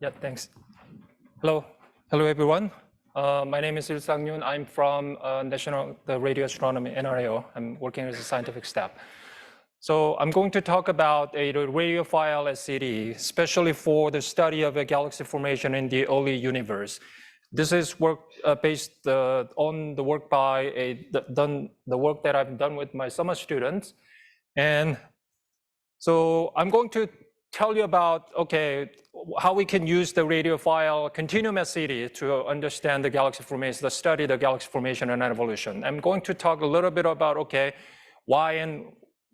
Yeah, thanks. Hello everyone. My name is Ilsang Yoon. I'm from the Radio Astronomy NRAO. I'm working as a scientific staff. So I'm going to talk about a radiophile SED, especially for the study of a galaxy formation in the early universe. This is work based on the work the work that I've done with my summer students, and so I'm going to tell you about how we can use the radiophile continuum SED to understand the galaxy formation, to study the galaxy formation and evolution. I'm going to talk a little bit about why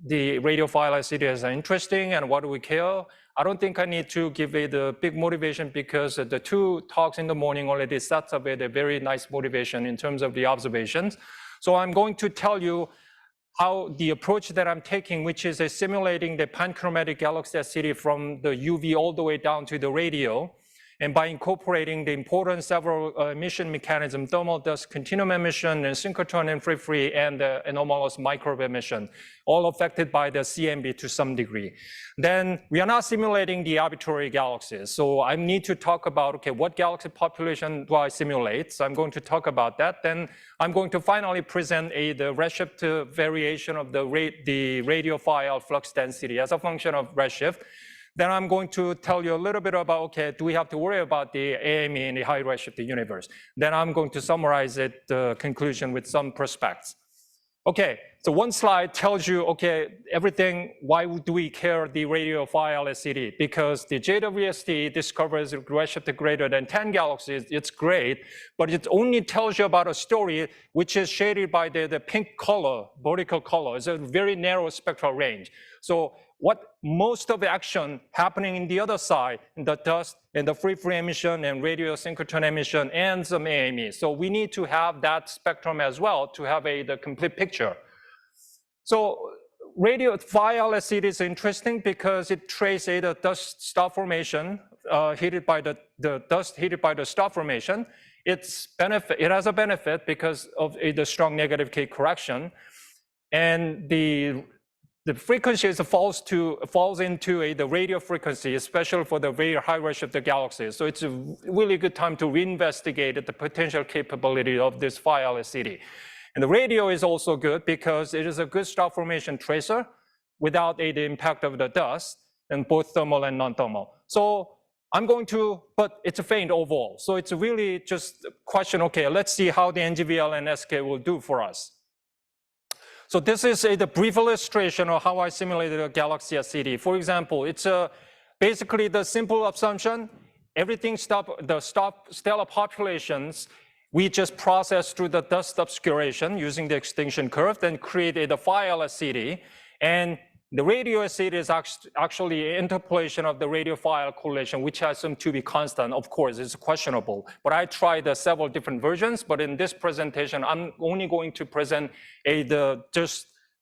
the radiophile SEDs are interesting and what do we care. I don't think I need to give the big motivation because the two talks in the morning already sets up a very nice motivation in terms of the observations. So I'm going to tell you how the approach that I'm taking, which is simulating the panchromatic galaxy SED from the UV all the way down to the radio, and by incorporating the important several emission mechanisms, thermal dust continuum emission and synchrotron and free and the anomalous microwave emission, all affected by the CMB to some degree. Then we are not simulating the arbitrary galaxies. So I need to talk about, what galaxy population do I simulate? So I'm going to talk about that. Then I'm going to finally present the redshift variation of the radiophile flux density as a function of redshift. Then I'm going to tell you a little bit about, do we have to worry about the AME in the high redshift universe? Then I'm going to summarize the conclusion with some prospects. So one slide tells you, everything, why do we care the radiophile SED? Because the JWST discovers redshift greater than 10 galaxies, it's great, but it only tells you about a story which is shaded by the pink color, vertical color. It's a very narrow spectral range. So what most of the action happening in the other side, in the dust and the free emission and radio synchrotron emission and some AME. So we need to have that spectrum as well to have the complete picture. So radiophile SED is interesting because it traces the dust star formation heated by the dust heated by the star formation. It has a benefit because of the strong negative K correction, and the frequency falls into the radio frequency, especially for the very high redshift galaxies. So it's a really good time to reinvestigate the potential capability of this phile SED. And the radio is also good because it is a good star formation tracer without the impact of the dust, and both thermal and non-thermal. So but it's a faint overall. So it's really just a question, let's see how the ngVLA and SK will do for us. So this is the brief illustration of how I simulated a galaxy SED. For example, it's basically the simple assumption, everything the stellar populations, we just process through the dust obscuration using the extinction curve, then create the phile SED. And the radio SED is actually an interpolation of the radiophile correlation, which I assume to be constant. Of course, it's questionable. But I tried several different versions. But in this presentation, I'm only going to present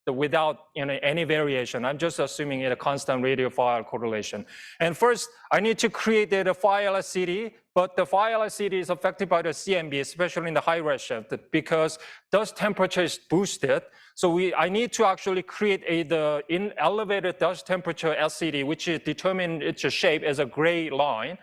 without any variation. I'm just assuming a constant radiophile correlation. And first, I need to create the phile SED. But the phile SED is affected by the CMB, especially in the high redshift, because dust temperature is boosted. So I need to actually create the elevated dust temperature SED, which is determined its shape as a gray line.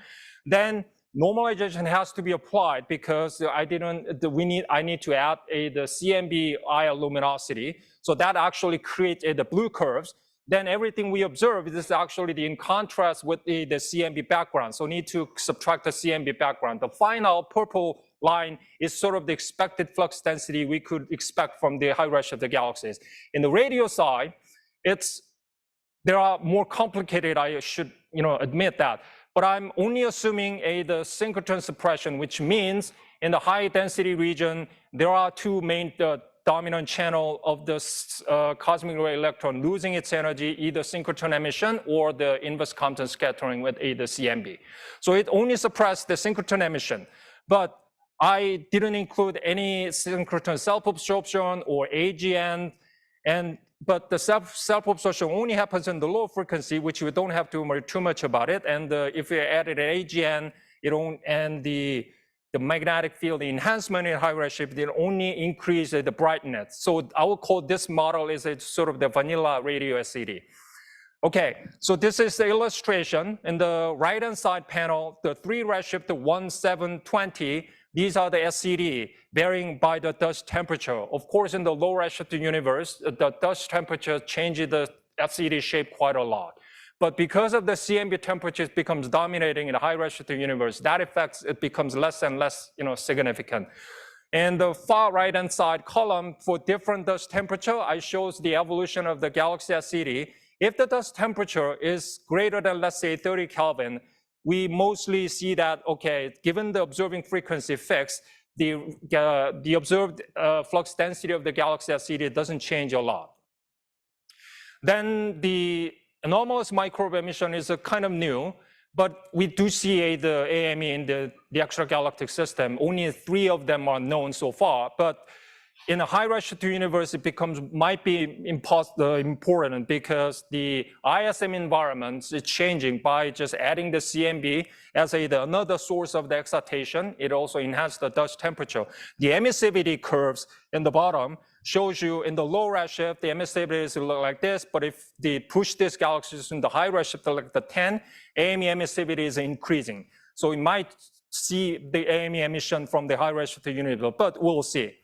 Then normalization has to be applied because I need to add the CMB IL luminosity. So that actually creates the blue curves. Then everything we observe is actually in contrast with the CMB background. So need to subtract the CMB background. The final purple line is sort of the expected flux density we could expect from the high redshift galaxies. In the radio side, there are more complicated, I should admit that. But I'm only assuming the synchrotron suppression, which means in the high density region, there are two main dominant channel of the cosmic ray electron losing its energy, either synchrotron emission or the inverse Compton scattering with the CMB. So it only suppressed the synchrotron emission, but I didn't include any synchrotron self-absorption or AGN, but the self-absorption only happens in the low frequency, which we don't have to worry too much about it. And if we added an AGN, and the magnetic field enhancement in high redshift, it only increase the brightness. So I would call this model is sort of the vanilla radio SED. Okay, so this is the illustration. In the right-hand side panel, the 3 redshift 1720, these are the SED varying by the dust temperature. Of course, in the low redshift universe, the dust temperature changes the SED shape quite a lot. But because of the CMB temperature becomes dominating in the high redshift universe, that effect it becomes less and less significant. And the far right-hand side column for different dust temperature, I shows the evolution of the galaxy SED. If the dust temperature is greater than, let's say, 30 Kelvin, we mostly see that, okay, given the observing frequency fixed, the observed flux density of the galaxy SED doesn't change a lot. Then the anomalous microbe emission is kind of new, but we do see the AME in the extragalactic system. Only 3 of them are known so far, but in a high redshift universe, it might be important because the ISM environment is changing by just adding the CMB as another source of the excitation. It also enhances the dust temperature. The emissivity curves in the bottom shows you in the low redshift, the emissivity look like this, but if they push these galaxies in the high redshift, like the 10, AME emissivity is increasing. So we might see the AME emission from the high redshift universe, but we'll see.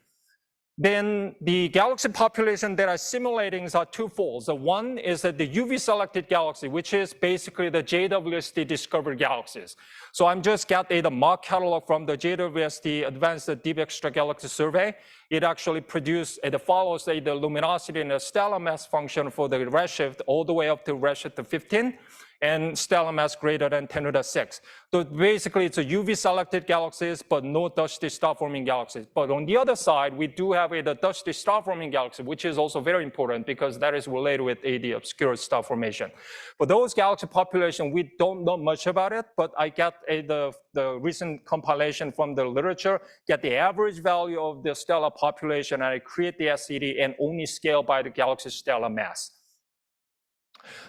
Then the galaxy population that I'm simulating are twofold. So one is that the UV selected galaxy, which is basically the JWST discovered galaxies. So I'm just got the mock catalog from the JWST Advanced Deep Extragalaxy Survey. It actually produced, it follows the luminosity and the stellar mass function for the redshift all the way up to redshift 15. And stellar mass greater than 10 to the 6. So basically, it's a UV selected galaxies, but no dusty star forming galaxies. But on the other side, we do have the dusty star forming galaxy, which is also very important because that is related with the obscure star formation. For those galaxy population, we don't know much about it, but I got the recent compilation from the literature, get the average value of the stellar population, and I create the SED and only scale by the galaxy stellar mass.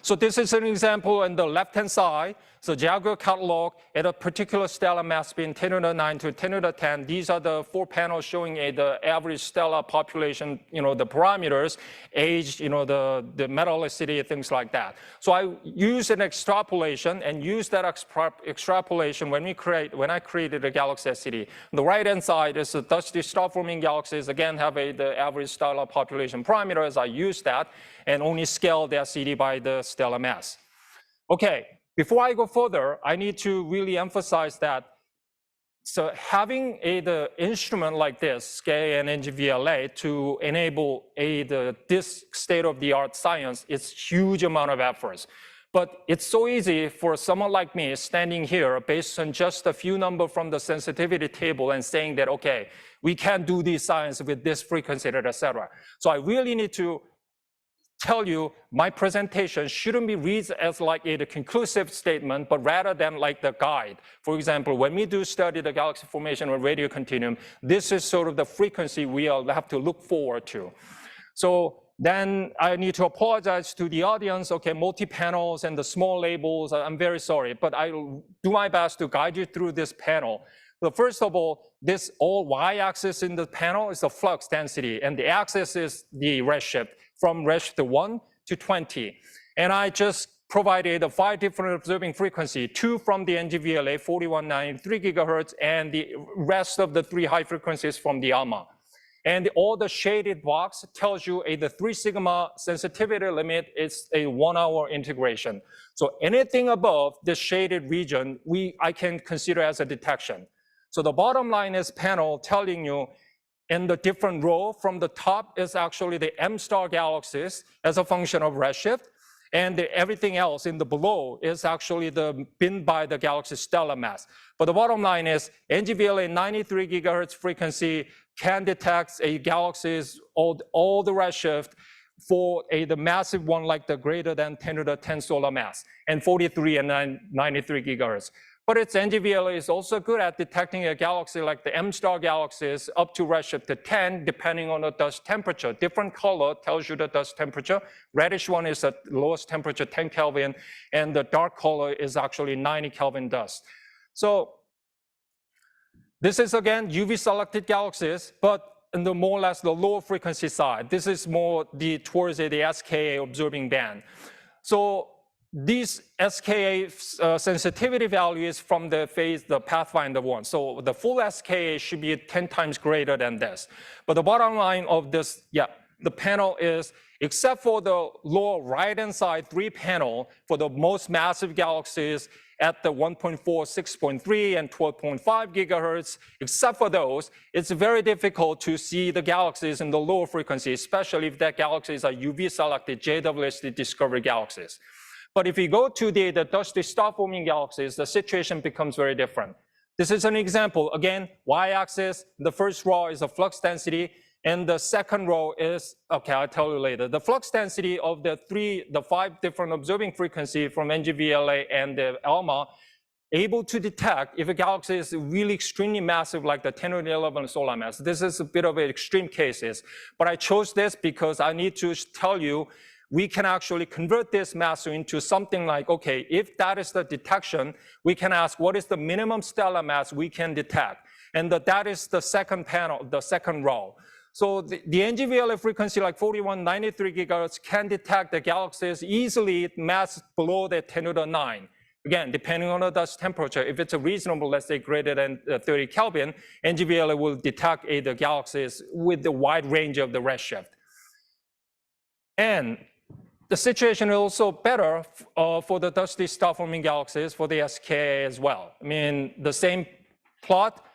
So this is an example on the left-hand side. So Jaguar catalog at a particular stellar mass being 10 to the 9 to 10 to the 10. These are the 4 panels showing the average stellar population, the parameters, age, the metallicity, things like that. So I use an extrapolation and use that extrapolation when I created a galaxy SED. The right-hand side is the dusty star-forming galaxies, again, have the average stellar population parameters. I use that and only scale the SED by the stellar mass. Okay, before I go further, I need to really emphasize that so having the instrument like this, SKA-ngVLA, to enable this state-of-the-art science, it's huge amount of efforts. But it's so easy for someone like me standing here based on just a few numbers from the sensitivity table and saying that, okay, we can do this science with this frequency, etc. So I really need to tell you my presentation shouldn't be read as like a conclusive statement, but rather than like the guide. For example, when we do study the galaxy formation or radio continuum, this is sort of the frequency we have to look forward to. So then I need to apologize to the audience, okay, multi-panels and the small labels, I'm very sorry, but I'll do my best to guide you through this panel. So first of all, this all y-axis in the panel is the flux density, and the axis is the redshift from redshift 1 to 20. And I just provided 5 different observing frequency, 2 from the ngVLA, 4193 gigahertz, and the rest of the 3 high frequencies from the ALMA. And all the shaded box tells you the 3 sigma sensitivity limit is a 1-hour integration. So anything above the shaded region, I can consider as a detection. So the bottom line is panel telling you in the different row from the top is actually the M-star galaxies as a function of redshift, and everything else in the below is actually bin by the galaxy stellar mass. But the bottom line is ngVLA 93 gigahertz frequency can detect a galaxies all the redshift for the massive one like the greater than 10 to the 10 solar mass, and 43 and 93 gigahertz. But its ngVLA is also good at detecting a galaxy like the M-star galaxies up to redshift 10, depending on the dust temperature. Different color tells you the dust temperature. Reddish one is the lowest temperature, 10 Kelvin, and the dark color is actually 90 Kelvin dust. So this is again UV selected galaxies, but in the more or less the lower frequency side. This is more towards the SKA observing band. So these SKA sensitivity value is from the phase, the pathfinder one. So the full SKA should be 10 times greater than this. But the bottom line of this, the panel is, except for the lower right-hand side 3 panel for the most massive galaxies at the 1.4, 6.3, and 12.5 gigahertz, except for those, it's very difficult to see the galaxies in the lower frequency, especially if that galaxies are UV-selected JWST discovered galaxies. But if you go to the dusty star-forming galaxies, the situation becomes very different. This is an example. Again, y-axis, the first row is the flux density, and the second row is, okay, I'll tell you later. The flux density of the 5 different observing frequency from NGVLA and the ALMA, able to detect if a galaxy is really extremely massive, like the 10 to the 11 solar mass. This is a bit of an extreme cases, but I chose this because I need to tell you we can actually convert this mass into something like, okay, if that is the detection, we can ask what is the minimum stellar mass we can detect. And that is the second panel, the second row. So the NGVLA frequency like 4193 gigahertz can detect the galaxies easily mass below the 10 to the 9. Again, depending on the dust temperature, if it's a reasonable, let's say greater than 30 Kelvin, NGVLA will detect the galaxies with the wide range of the redshift. And the situation is also better for the dusty star-forming galaxies for the SKA as well. I mean, the same plot,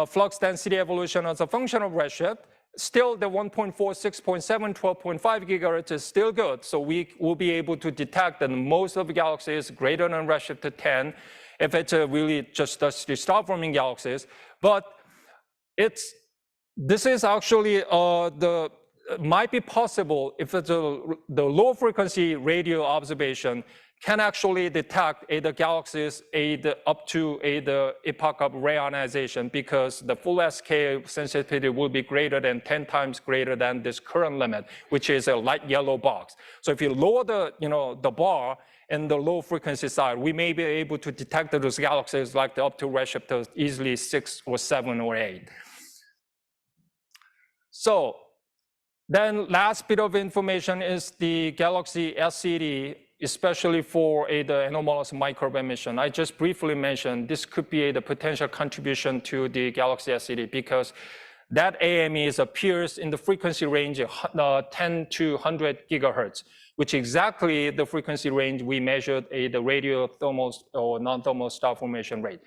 flux density evolution as a function of redshift, still the 1.4, 6.7, 12.5 gigahertz is still good. So we will be able to detect that most of the galaxies greater than redshift 10 if it's really just dusty star-forming galaxies. But this is actually might be possible if it's the low frequency radio observation can actually detect the galaxies up to the epoch of re-ionization, because the full SKA sensitivity will be greater than 10 times greater than this current limit, which is a light yellow box. So if you lower the bar in the low frequency side, we may be able to detect those galaxies like the up to redshift of easily 6 or 7 or 8. So then last bit of information is the Galaxy SED, especially for the anomalous microbe emission. I just briefly mentioned this could be the potential contribution to the Galaxy SED because that AME appears in the frequency range of 10 to 100 gigahertz, which exactly the frequency range we measured the radio thermal or non-thermal star formation rate.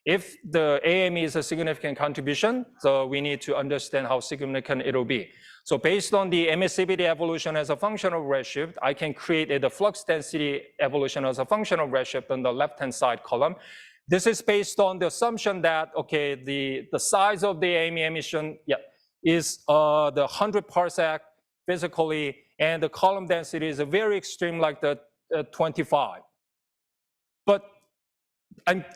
If the AME is a significant contribution, so we need to understand how significant it will be. So based on the emissivity evolution as a function of redshift, I can create the flux density evolution as a function of redshift on the left-hand side column. This is based on the assumption that, okay, the size of the AME emission is the 100 parsec physically, and the column density is a very extreme, like the 25. But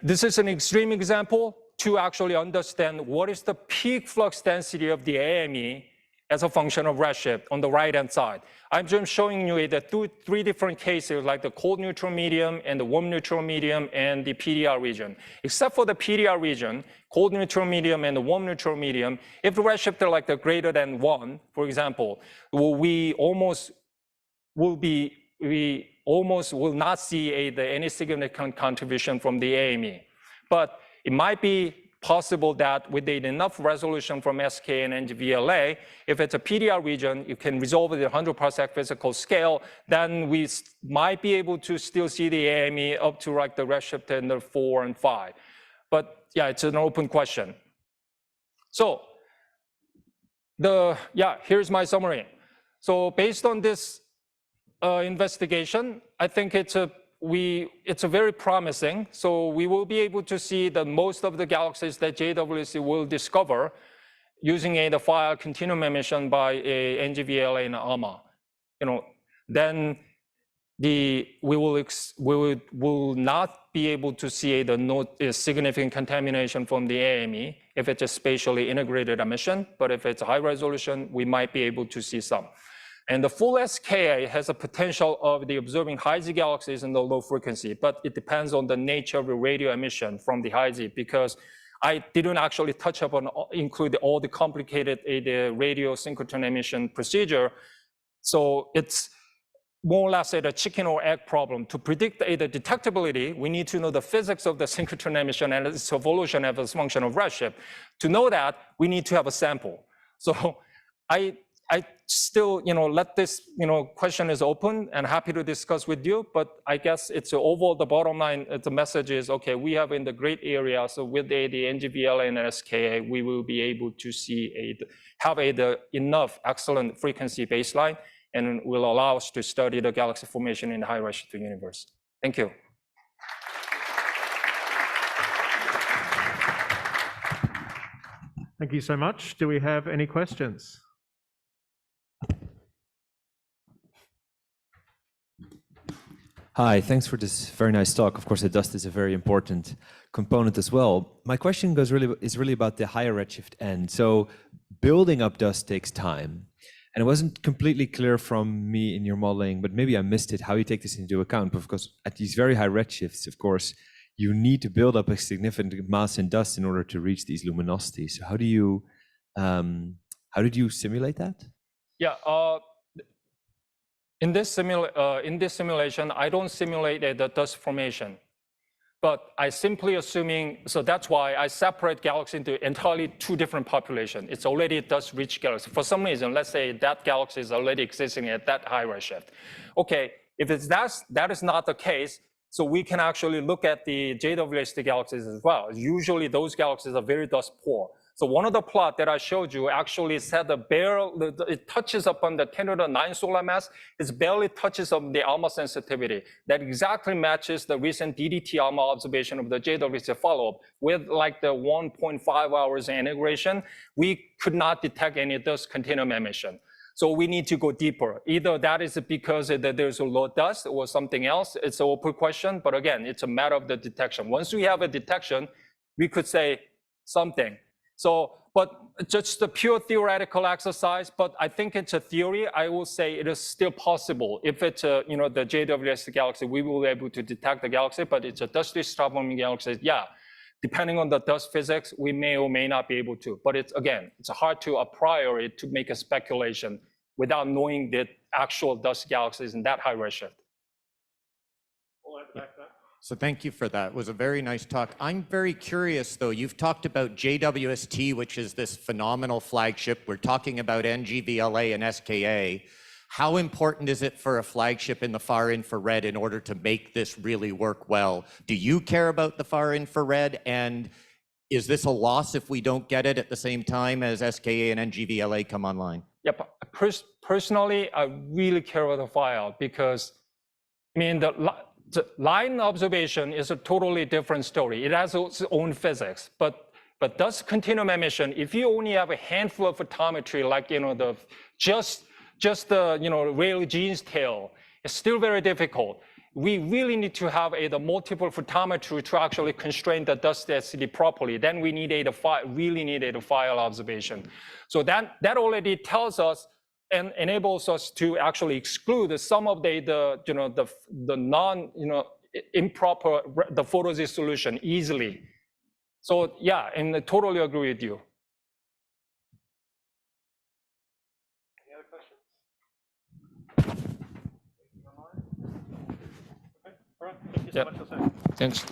this is an extreme example to actually understand what is the peak flux density of the AME as a function of redshift on the right-hand side. I'm just showing you the 3 different cases, like the cold neutral medium and the warm neutral medium and the PDR region. Except for the PDR region, cold neutral medium and the warm neutral medium, if the redshift are like the greater than 1, for example, we almost will not see any significant contribution from the AME. But it might be possible that with enough resolution from SKA and NGVLA, if it's a PDR region, you can resolve it at 100 parsec physical scale, then we might be able to still see the AME up to like the redshift in the 4 and 5. But yeah, it's an open question. So here's my summary. So based on this investigation, I think it's very promising. So we will be able to see that most of the galaxies that JWST will discover using the file continuum emission by NGVLA and ALMA. Then we will not be able to see the significant contamination from the AME if it's a spatially integrated emission. But if it's high resolution, we might be able to see some. And the full SKA has a potential of the observing high-Z galaxies in the low frequency, but it depends on the nature of the radio emission from the high-Z, because I didn't actually touch upon include all the complicated the radio synchrotron emission procedure. So more or less a chicken or egg problem. To predict the detectability, we need to know the physics of the synchrotron emission and its evolution as a function of redshift. To know that, we need to have a sample. So I still, let this, question is open and happy to discuss with you, but I guess it's overall the bottom line, the message is, okay, we have in the great area, so with the NGVLA and SKA, we will be able to have enough excellent frequency baseline, and will allow us to study the galaxy formation in the high-redshift universe. Thank you. Thank you so much. Do we have any questions? Hi, thanks for this very nice talk. Of course, the dust is a very important component as well. My question is really about the higher redshift end. So building up dust takes time. And it wasn't completely clear from me in your modeling, but maybe I missed it, how you take this into account. Because at these very high redshifts, of course, you need to build up a significant mass in dust in order to reach these luminosities. So how did you simulate that? Yeah, in this simulation, I don't simulate the dust formation. But I simply assuming, so that's why I separate galaxy into entirely two different populations. It's already a dust-rich galaxy. For some reason, let's say that galaxy is already existing at that high redshift. Okay, if that is not the case, so we can actually look at the JWST galaxies as well. Usually those galaxies are very dust poor. So one of the plot that I showed you actually said it touches upon the 10 to the 9 solar mass. It barely touches on the ALMA sensitivity. That exactly matches the recent DDT ALMA observation of the JWST follow-up with like the 1.5 hours integration. We could not detect any dust continuum emission. So we need to go deeper. Either that is because there's a low dust or something else. It's an open question, but again, it's a matter of the detection. Once we have a detection, we could say something. So, but just a pure theoretical exercise, but I think it's a theory. I will say it is still possible. If it's the JWST galaxy, we will be able to detect the galaxy, but it's a dusty star-forming galaxy. Yeah, depending on the dust physics, we may or may not be able to. But it's hard to a priori to make a speculation without knowing the actual dust galaxies in that high redshift. So thank you for that. It was a very nice talk. I'm very curious, though. You've talked about JWST, which is this phenomenal flagship. We're talking about NGVLA and SKA. How important is it for a flagship in the far infrared in order to make this really work well? Do you care about the far infrared? And is this a loss if we don't get it at the same time as SKA and NGVLA come online? Yep. Personally, I really care about the file because, I mean, the line observation is a totally different story. It has its own physics, but dust continuum emission, if you only have a handful of photometry, like just the Rayleigh Jeans tail, it's still very difficult. We really need to have the multiple photometry to actually constrain the dust density properly. Then we need really need a file observation. So that already tells us and enables us to actually exclude some of the non improper photosys solution easily. So yeah, and I totally agree with you. Any other questions? Okay, all right. Thank you so much for saying. Thanks.